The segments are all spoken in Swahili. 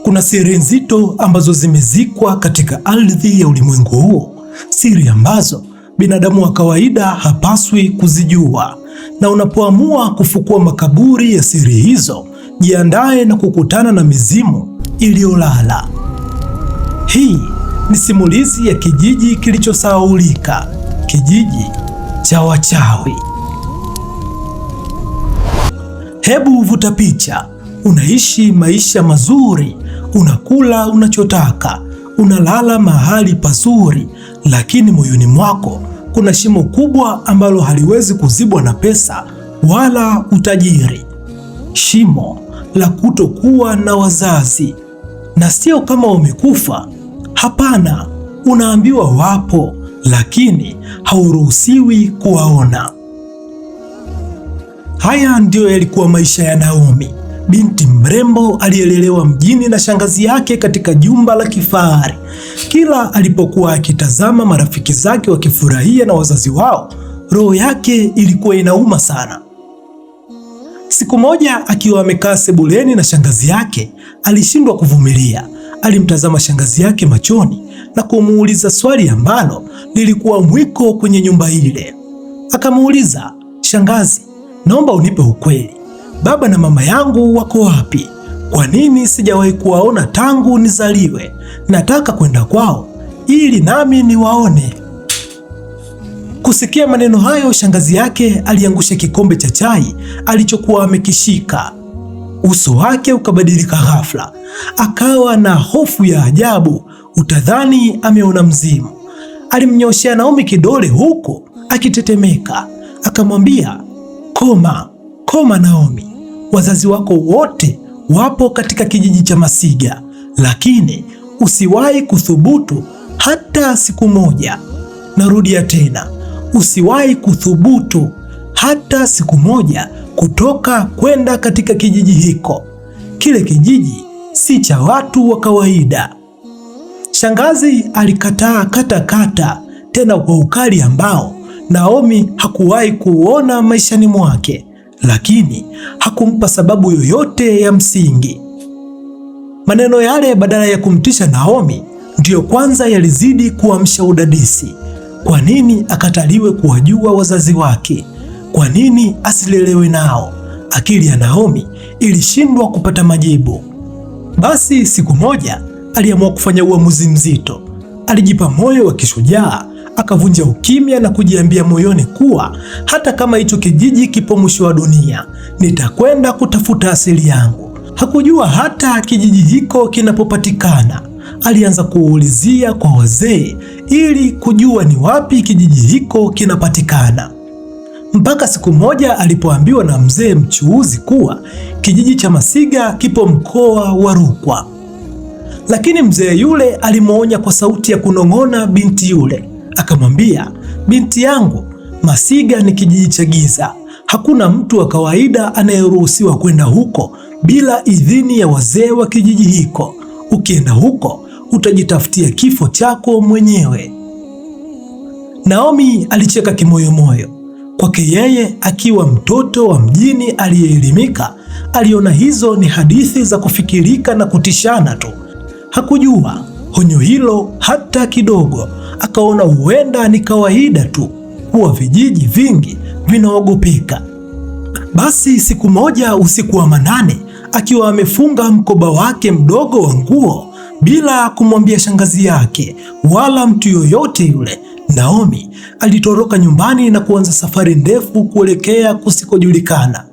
Kuna siri nzito ambazo zimezikwa katika ardhi ya ulimwengu huu, siri ambazo binadamu wa kawaida hapaswi kuzijua. Na unapoamua kufukua makaburi ya siri hizo, jiandae na kukutana na mizimu iliyolala. Hii ni simulizi ya kijiji kilichosahaulika, kijiji cha wachawi. Hebu vuta picha. Unaishi maisha mazuri, unakula unachotaka, unalala mahali pazuri, lakini moyoni mwako kuna shimo kubwa ambalo haliwezi kuzibwa na pesa wala utajiri. Shimo la kutokuwa na wazazi. Na sio kama wamekufa, hapana, unaambiwa wapo, lakini hauruhusiwi kuwaona. Haya ndiyo yalikuwa maisha ya Naomi, binti mrembo aliyelelewa mjini na shangazi yake katika jumba la kifahari. Kila alipokuwa akitazama marafiki zake wakifurahia na wazazi wao, roho yake ilikuwa inauma sana. Siku moja akiwa amekaa sebuleni na shangazi yake, alishindwa kuvumilia. Alimtazama shangazi yake machoni na kumuuliza swali ambalo lilikuwa mwiko kwenye nyumba ile. Akamuuliza, "Shangazi, naomba unipe ukweli. Baba na mama yangu wako wapi? Kwa nini sijawahi kuwaona tangu nizaliwe? Nataka kwenda kwao ili nami niwaone." Kusikia maneno hayo, shangazi yake aliangusha kikombe cha chai alichokuwa amekishika. Uso wake ukabadilika ghafla, akawa na hofu ya ajabu, utadhani ameona mzimu. Alimnyoshea Naomi kidole huko akitetemeka, akamwambia, Koma Naomi, wazazi wako wote wapo katika kijiji cha Masiga, lakini usiwahi kuthubutu hata siku moja. Narudia tena, usiwahi kuthubutu hata siku moja kutoka kwenda katika kijiji hiko. Kile kijiji si cha watu wa kawaida. Shangazi alikataa kata tena kwa ukali ambao Naomi hakuwahi kuona maishani mwake, lakini hakumpa sababu yoyote ya msingi. Maneno yale badala ya kumtisha Naomi, ndiyo kwanza yalizidi kuamsha udadisi. Kwa nini akataliwe kuwajua wazazi wake? Kwa nini asilelewe nao? Akili ya Naomi ilishindwa kupata majibu. Basi siku moja aliamua kufanya uamuzi mzito. Alijipa moyo wa kishujaa, akavunja ukimya na kujiambia moyoni kuwa hata kama hicho kijiji kipo mwisho wa dunia, nitakwenda kutafuta asili yangu. Hakujua hata kijiji hiko kinapopatikana. Alianza kuulizia kwa wazee ili kujua ni wapi kijiji hiko kinapatikana. Mpaka siku moja alipoambiwa na mzee mchuuzi kuwa kijiji cha Masiga kipo mkoa wa Rukwa. Lakini mzee yule alimwonya kwa sauti ya kunong'ona binti yule. Akamwambia, "Binti yangu, Masiga ni kijiji cha giza. Hakuna mtu wa kawaida anayeruhusiwa kwenda huko bila idhini ya wazee wa kijiji hiko. Ukienda huko utajitafutia kifo chako mwenyewe." Naomi alicheka kimoyomoyo. Kwake yeye, akiwa mtoto wa mjini aliyeelimika, aliona hizo ni hadithi za kufikirika na kutishana tu. Hakujua honyo hilo hata kidogo. Akaona huenda ni kawaida tu kuwa vijiji vingi vinaogopeka. Basi siku moja usiku wa manane, akiwa amefunga mkoba wake mdogo wa nguo bila kumwambia shangazi yake wala mtu yoyote yule, Naomi alitoroka nyumbani na kuanza safari ndefu kuelekea kusikojulikana.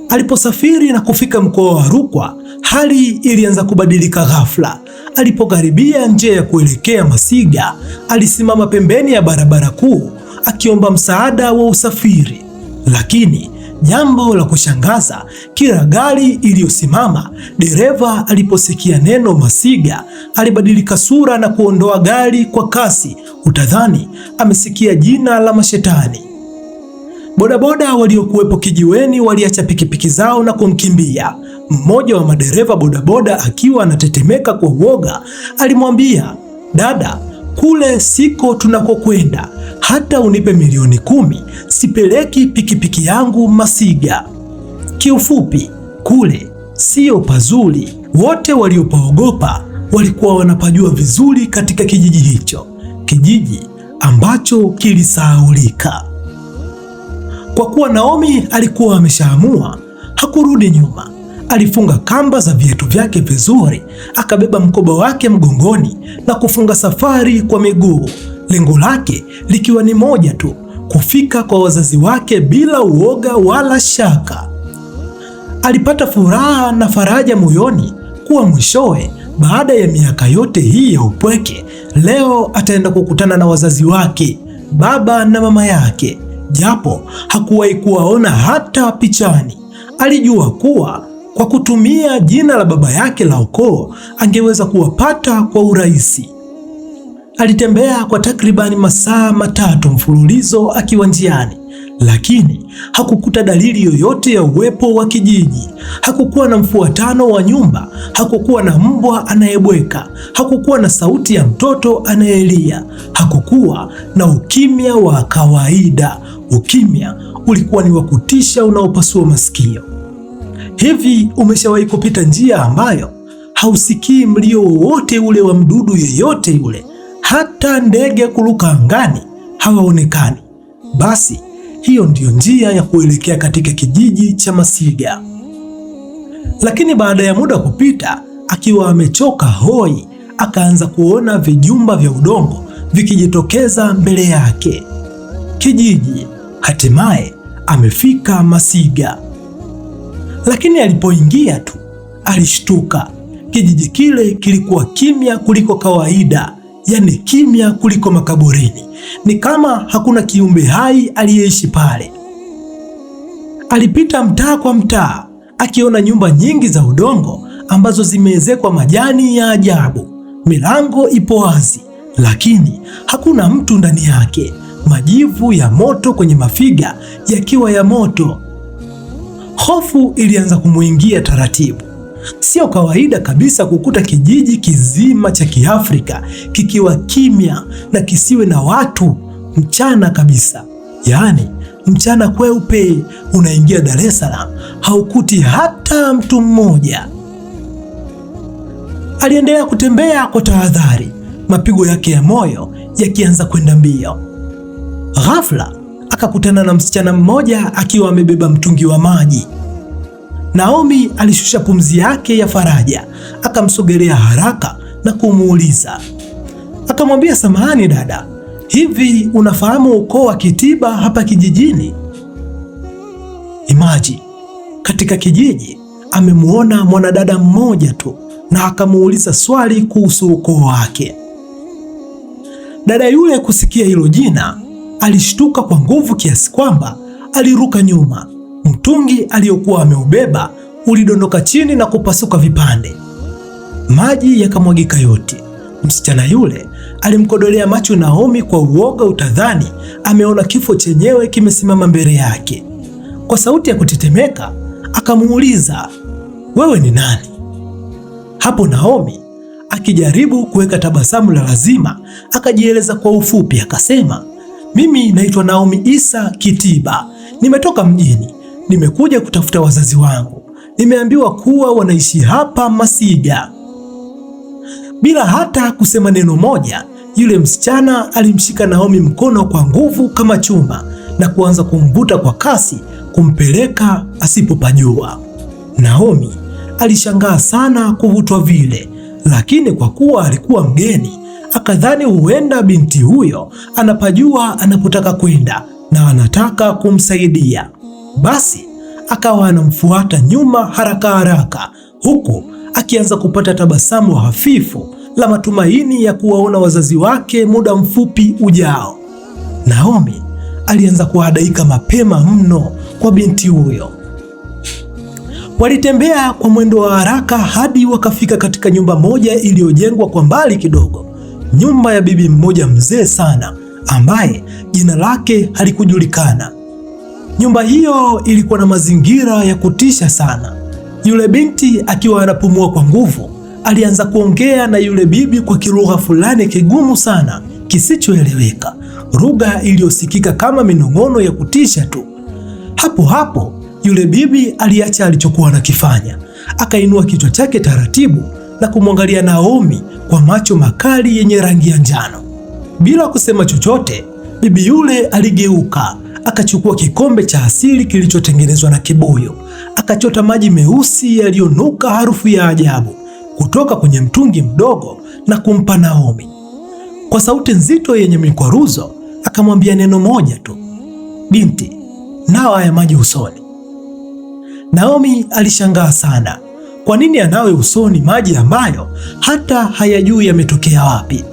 Aliposafiri na kufika mkoa wa Rukwa, hali ilianza kubadilika ghafla. Alipokaribia njia ya kuelekea Masiga, alisimama pembeni ya barabara kuu akiomba msaada wa usafiri. Lakini jambo la kushangaza, kila gari iliyosimama, dereva aliposikia neno Masiga alibadilika sura na kuondoa gari kwa kasi. Utadhani amesikia jina la mashetani. Bodaboda waliokuwepo kijiweni waliacha pikipiki zao na kumkimbia. Mmoja wa madereva bodaboda akiwa anatetemeka kwa uoga alimwambia, "Dada, kule siko tunakokwenda. Hata unipe milioni 10, sipeleki pikipiki yangu Masiga." Kiufupi, kule sio pazuri. Wote waliopaogopa walikuwa wanapajua vizuri katika kijiji hicho, kijiji ambacho kilisahaulika. Kwa kuwa Naomi alikuwa ameshaamua, hakurudi nyuma. Alifunga kamba za viatu vyake vizuri, akabeba mkoba wake mgongoni na kufunga safari kwa miguu, lengo lake likiwa ni moja tu, kufika kwa wazazi wake bila uoga wala shaka. Alipata furaha na faraja moyoni kuwa mwishowe, baada ya miaka yote hii ya upweke, leo ataenda kukutana na wazazi wake, baba na mama yake. Japo hakuwahi kuwaona hata pichani, alijua kuwa kwa kutumia jina la baba yake la ukoo angeweza kuwapata kwa urahisi. Alitembea kwa takribani masaa 3 mfululizo akiwa njiani, lakini hakukuta dalili yoyote ya uwepo wa kijiji. Hakukuwa na mfuatano wa nyumba, hakukuwa na mbwa anayebweka, hakukuwa na sauti ya mtoto anayelia, hakukuwa na ukimya wa kawaida. Ukimya ulikuwa ni wa kutisha unaopasua masikio. Hivi umeshawahi kupita njia ambayo hausikii mlio wowote ule wa mdudu yeyote yule, hata ndege kuruka angani hawaonekani? Basi hiyo ndiyo njia ya kuelekea katika kijiji cha Masiga. Lakini baada ya muda kupita, akiwa amechoka hoi, akaanza kuona vijumba vya udongo vikijitokeza mbele yake. Kijiji. Hatimaye amefika Masiga. Lakini alipoingia tu alishtuka. Kijiji kile kilikuwa kimya kuliko kawaida, yani kimya kuliko makaburini. Ni kama hakuna kiumbe hai aliyeishi pale. Alipita mtaa kwa mtaa, akiona nyumba nyingi za udongo ambazo zimeezekwa majani ya ajabu. Milango ipo wazi, lakini hakuna mtu ndani yake. Majivu ya moto kwenye mafiga yakiwa ya moto. Hofu ilianza kumuingia taratibu. Sio kawaida kabisa kukuta kijiji kizima cha Kiafrika kikiwa kimya na kisiwe na watu mchana kabisa. Yaani mchana kweupe, unaingia Dar es Salaam haukuti hata mtu mmoja. Aliendelea kutembea kwa tahadhari, mapigo yake ya moyo yakianza kwenda mbio. Ghafla akakutana na msichana mmoja akiwa amebeba mtungi wa maji. Naomi alishusha pumzi yake ya faraja, akamsogelea haraka na kumuuliza. Akamwambia, samahani dada, hivi unafahamu ukoo wa Kitiba hapa kijijini? Imaji, katika kijiji amemuona mwanadada mmoja tu na akamuuliza swali kuhusu ukoo wake. Dada yule kusikia hilo jina alishtuka kwa nguvu kiasi kwamba aliruka nyuma. Mtungi aliyokuwa ameubeba ulidondoka chini na kupasuka vipande. Maji yakamwagika yote. Msichana yule alimkodolea macho Naomi kwa uoga, utadhani ameona kifo chenyewe kimesimama mbele yake. Kwa sauti ya kutetemeka akamuuliza, wewe ni nani? Hapo Naomi akijaribu kuweka tabasamu la lazima akajieleza kwa ufupi, akasema, mimi naitwa Naomi Isa Kitiba, nimetoka mjini, nimekuja kutafuta wazazi wangu, nimeambiwa kuwa wanaishi hapa Masiga. Bila hata kusema neno moja, yule msichana alimshika Naomi mkono kwa nguvu kama chuma na kuanza kumvuta kwa kasi kumpeleka asipopajua. Naomi alishangaa sana kuvutwa vile, lakini kwa kuwa alikuwa mgeni akadhani huenda binti huyo anapajua anapotaka kwenda na anataka kumsaidia. Basi akawa anamfuata nyuma haraka haraka, huku akianza kupata tabasamu hafifu la matumaini ya kuwaona wazazi wake muda mfupi ujao. Naomi alianza kuhadaika mapema mno kwa binti huyo. Walitembea kwa mwendo wa haraka hadi wakafika katika nyumba moja iliyojengwa kwa mbali kidogo, nyumba ya bibi mmoja mzee sana ambaye jina lake halikujulikana. Nyumba hiyo ilikuwa na mazingira ya kutisha sana. Yule binti akiwa anapumua kwa nguvu, alianza kuongea na yule bibi kwa kilugha fulani kigumu sana kisichoeleweka, lugha iliyosikika kama minong'ono ya kutisha tu. Hapo hapo yule bibi aliacha alichokuwa anakifanya, akainua kichwa chake taratibu na kumwangalia Naomi kwa macho makali yenye rangi ya njano. Bila kusema chochote, bibi yule aligeuka, akachukua kikombe cha asili kilichotengenezwa na kibuyu, akachota maji meusi yaliyonuka harufu ya ajabu kutoka kwenye mtungi mdogo na kumpa Naomi. Kwa sauti nzito yenye mikwaruzo akamwambia neno moja tu, binti, nawa haya maji usoni. Naomi alishangaa sana. Kwa nini anawe usoni maji ambayo hata hayajui yametokea wapi?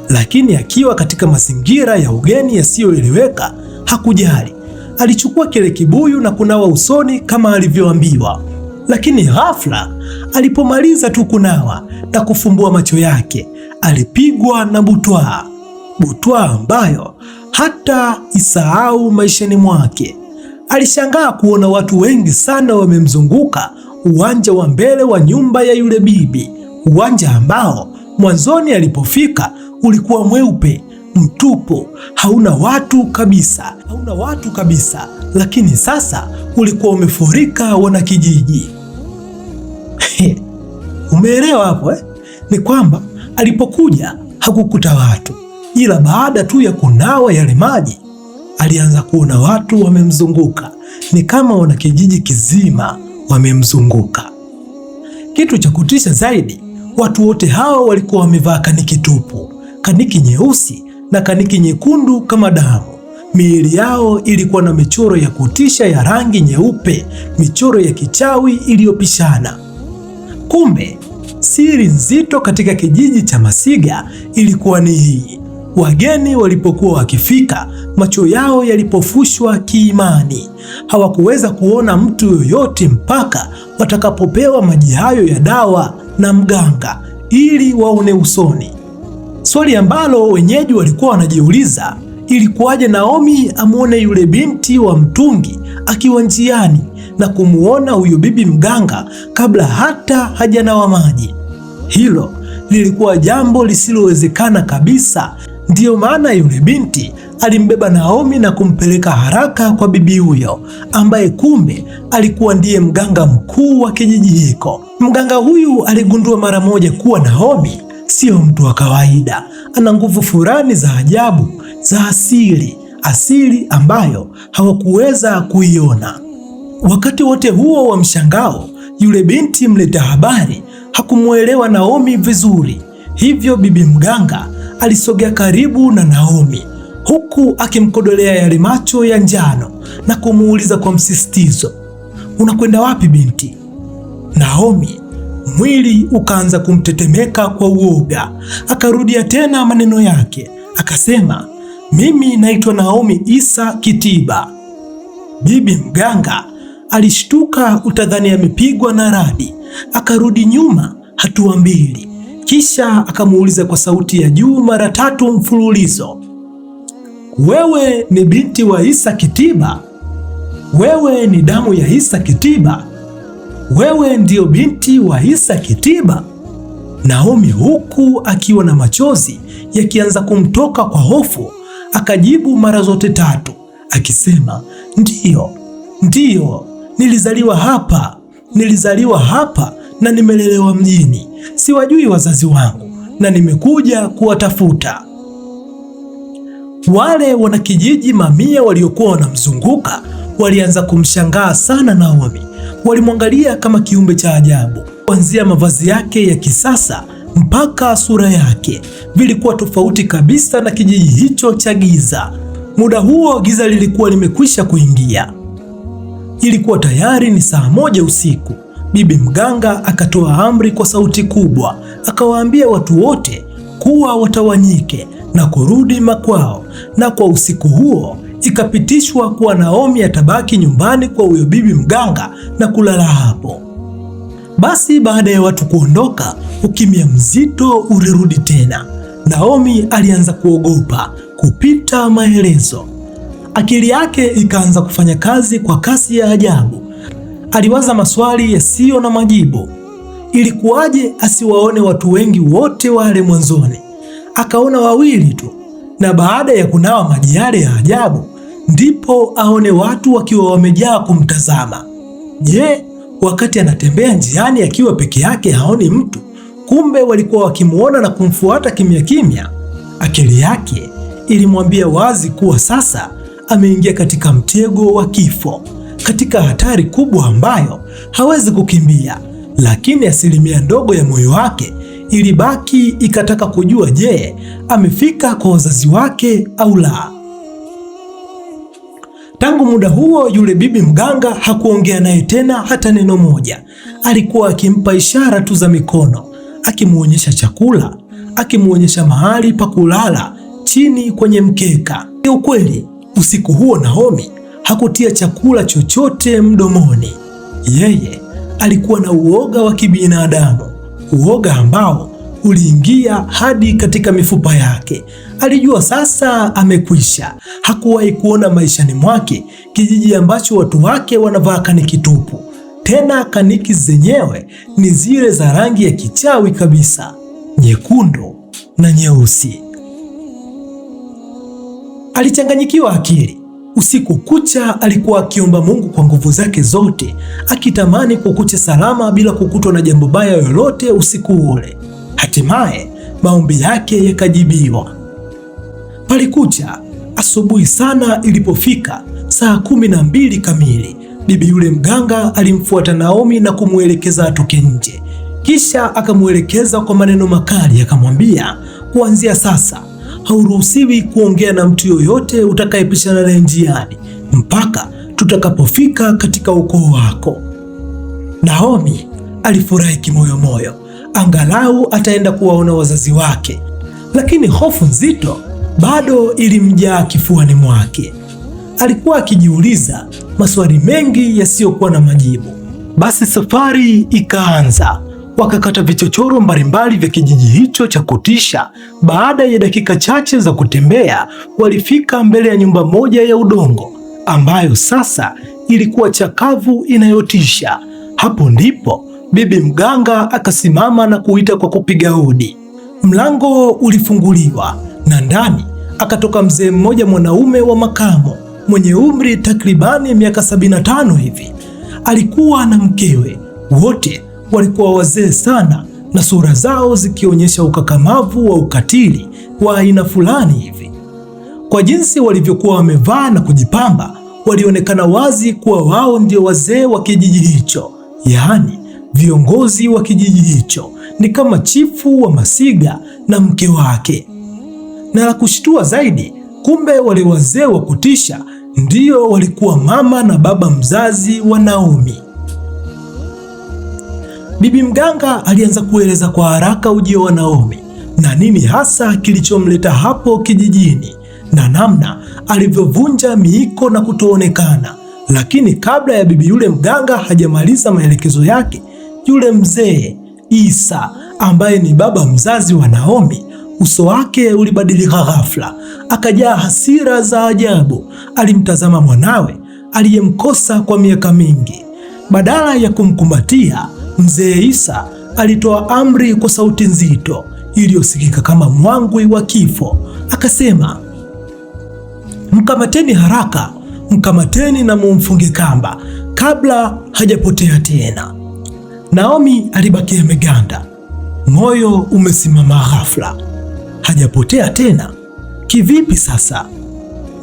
Lakini akiwa katika mazingira ya ugeni yasiyoeleweka hakujali. Alichukua kile kibuyu na kunawa usoni kama alivyoambiwa. Lakini ghafla alipomaliza tu kunawa na kufumbua macho yake, alipigwa na butwaa. Butwaa ambayo hata isahau maishani mwake. Alishangaa kuona watu wengi sana wamemzunguka uwanja wa mbele wa nyumba ya yule bibi, uwanja ambao mwanzoni alipofika ulikuwa mweupe mtupu, hauna watu kabisa, lakini sasa ulikuwa umefurika wanakijiji. Umeelewa hapo eh? Ni kwamba alipokuja hakukuta watu, ila baada tu ya kunawa yale maji alianza kuona watu wamemzunguka, ni kama wanakijiji kizima wamemzunguka. Kitu cha kutisha zaidi, watu wote hao walikuwa wamevaa kaniki tupu, kaniki nyeusi na kaniki nyekundu kama damu. Miili yao ilikuwa na michoro ya kutisha ya rangi nyeupe, michoro ya kichawi iliyopishana. Kumbe siri nzito katika kijiji cha Masiga ilikuwa ni hii: wageni walipokuwa wakifika, macho yao yalipofushwa kiimani. Hawakuweza kuona mtu yoyote mpaka watakapopewa maji hayo ya dawa na mganga ili waone usoni. Swali ambalo wenyeji walikuwa wanajiuliza, ilikuwaje Naomi amuone yule binti wa mtungi akiwa njiani na kumuona huyu bibi mganga kabla hata hajanawa maji? Hilo lilikuwa jambo lisilowezekana kabisa. Ndiyo maana yule binti alimbeba Naomi na kumpeleka haraka kwa bibi huyo, ambaye kumbe alikuwa ndiye mganga mkuu wa kijiji hiko. Mganga huyu aligundua mara moja kuwa Naomi sio mtu wa kawaida, ana nguvu fulani za ajabu za asili ambayo hawakuweza kuiona. Wakati wote huo wa mshangao, yule binti mleta habari hakumuelewa Naomi vizuri, hivyo bibi mganga alisogea karibu na Naomi huku akimkodolea yale macho ya njano na kumuuliza kwa msisitizo, unakwenda wapi binti? Naomi mwili ukaanza kumtetemeka kwa uoga, akarudia tena maneno yake akasema, mimi naitwa Naomi Isa Kitiba. Bibi mganga alishtuka, utadhani amepigwa na radi, akarudi nyuma hatua mbili, kisha akamuuliza kwa sauti ya juu mara 3 mfululizo, wewe ni binti wa Isa Kitiba? Wewe ni damu ya Isa Kitiba? Wewe ndiyo binti wa Isa Kitiba? Naomi huku akiwa na machozi yakianza kumtoka kwa hofu akajibu mara zote 3 akisema, ndiyo, nilizaliwa hapa na nimelelewa mjini. Siwajui wazazi wangu na nimekuja kuwatafuta. Wale wanakijiji mamia waliokuwa wanamzunguka walianza kumshangaa sana Naomi. Walimwangalia kama kiumbe cha ajabu. Kuanzia mavazi yake ya kisasa mpaka sura yake vilikuwa tofauti kabisa na kijiji hicho cha giza. Muda huo giza lilikuwa limekwisha kuingia. Ilikuwa tayari ni saa 1 usiku. Bibi mganga akatoa amri kwa sauti kubwa, akawaambia watu wote kuwa watawanyike na kurudi makwao, na kwa usiku huo ikapitishwa kuwa Naomi atabaki nyumbani kwa huyo bibi mganga na kulala hapo. Basi baada ya watu kuondoka, ukimya mzito ulirudi tena. Naomi alianza kuogopa kupita maelezo. Akili yake ikaanza kufanya kazi kwa kasi ya ajabu. Aliwaza maswali yasiyo na majibu. Ilikuwaje asiwaone watu wengi wote wale mwanzoni? Akaona 2 tu, na baada ya kunawa maji yale ya ajabu ndipo aone watu wakiwa wamejaa kumtazama. Je, Wakati anatembea njiani akiwa peke yake haoni mtu, kumbe walikuwa wakimuona na kumfuata kimya kimya. Akili yake ilimwambia wazi kuwa sasa ameingia katika mtego wa kifo, katika hatari kubwa ambayo hawezi kukimbia. Lakini asilimia ndogo ya moyo wake ilibaki ikataka kujua, je, amefika kwa wazazi wake au la? Tangu muda huo yule bibi mganga hakuongea naye tena hata neno moja. Alikuwa akimpa ishara tu za mikono, akimuonyesha chakula, akimuonyesha mahali pa kulala chini kwenye mkeka. Ukweli, usiku huo Naomi hakutia chakula chochote mdomoni. Yeye alikuwa na uoga wa kibinadamu, uoga ambao uliingia hadi katika mifupa yake. Alijua sasa amekwisha. Hakuwahi kuona maishani mwake kijiji ambacho watu wake wanavaa kaniki tupu. Tena kaniki zenyewe ni zile za rangi ya kichawi kabisa, nyekundu na nyeusi. Alichanganyikiwa akili. Usiku kucha alikuwa akiomba Mungu kwa nguvu zake zote, akitamani kukucha salama bila kukutwa na jambo baya lolote usiku ule. Hatimaye maombi yake yakajibiwa. Palikucha. Asubuhi sana ilipofika saa 12 kamili, bibi yule mganga alimfuata Naomi na kumwelekeza atoke nje. Kisha akamwelekeza kwa maneno makali, akamwambia, kuanzia sasa hauruhusiwi kuongea na mtu yoyote utakayepishana naye njiani mpaka tutakapofika katika ukoo wako. Naomi alifurahi kimoyomoyo, angalau ataenda kuwaona wazazi wake, lakini hofu nzito bado ilimjaa kifuani mwake. Alikuwa akijiuliza maswali mengi yasiyokuwa na majibu. Basi safari ikaanza. Wakakata vichochoro mbalimbali vya kijiji hicho cha kutisha. Baada ya dakika chache za kutembea, walifika mbele ya nyumba moja ya udongo ambayo sasa ilikuwa chakavu inayotisha. Hapo ndipo bibi mganga akasimama na kuita kwa kupiga hodi. Mlango ulifunguliwa na ndani akatoka mzee mmoja, mwanaume wa makamo mwenye umri takribani miaka 75 hivi. Alikuwa na mkewe. Wote walikuwa wazee sana na sura zao zikionyesha ukakamavu wa ukatili wa aina fulani hivi. Kwa jinsi walivyokuwa wamevaa na kujipamba, walionekana wazi kuwa wao ndio wazee wa kijiji hicho, yaani viongozi wa kijiji hicho, ni kama chifu wa Masiga na mke wake. Na la kushtua zaidi, kumbe wale wazee wa kutisha ndio walikuwa mama na baba mzazi wa Naomi. Bibi mganga alianza kueleza kwa haraka ujio wa Naomi na nini hasa kilichomleta hapo kijijini na namna alivyovunja miiko na kutoonekana. Lakini kabla ya bibi yule mganga hajamaliza maelekezo yake, yule mzee Isa ambaye ni baba mzazi wa Naomi, uso wake ulibadilika ghafla, akajaa hasira za ajabu. Alimtazama mwanawe aliyemkosa kwa miaka mingi. Badala ya kumkumbatia, mzee Isa alitoa amri kwa sauti nzito iliyosikika kama mwangwi wa kifo. Akasema, mkamateni haraka, mkamateni na mumfunge kamba kabla hajapotea tena. Naomi alibaki ameganda, moyo umesimama ghafla. Hajapotea tena? Kivipi sasa?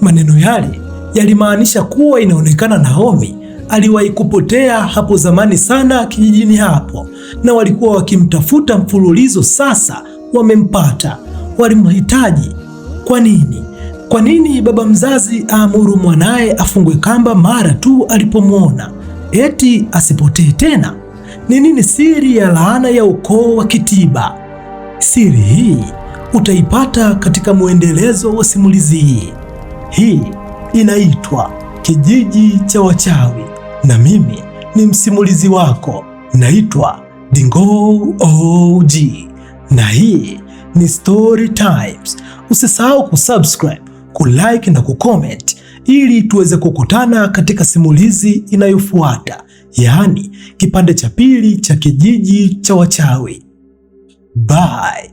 Maneno yale yalimaanisha kuwa inaonekana Naomi aliwahi kupotea hapo zamani sana kijijini hapo, na walikuwa wakimtafuta mfululizo. Sasa wamempata, walimhitaji. Kwa nini? Kwa nini baba mzazi aamuru mwanaye afungwe kamba mara tu alipomwona, eti asipotee tena? Ni nini siri ya laana ya ukoo wa Kitiba? Siri hii utaipata katika mwendelezo wa simulizi hii. Hii inaitwa Kijiji cha Wachawi na mimi ni msimulizi wako, naitwa Dingo OG na hii ni Story Times. Usisahau kusubscribe, kulike na kucomment ili tuweze kukutana katika simulizi inayofuata, yaani kipande cha pili cha Kijiji cha Wachawi. Bye.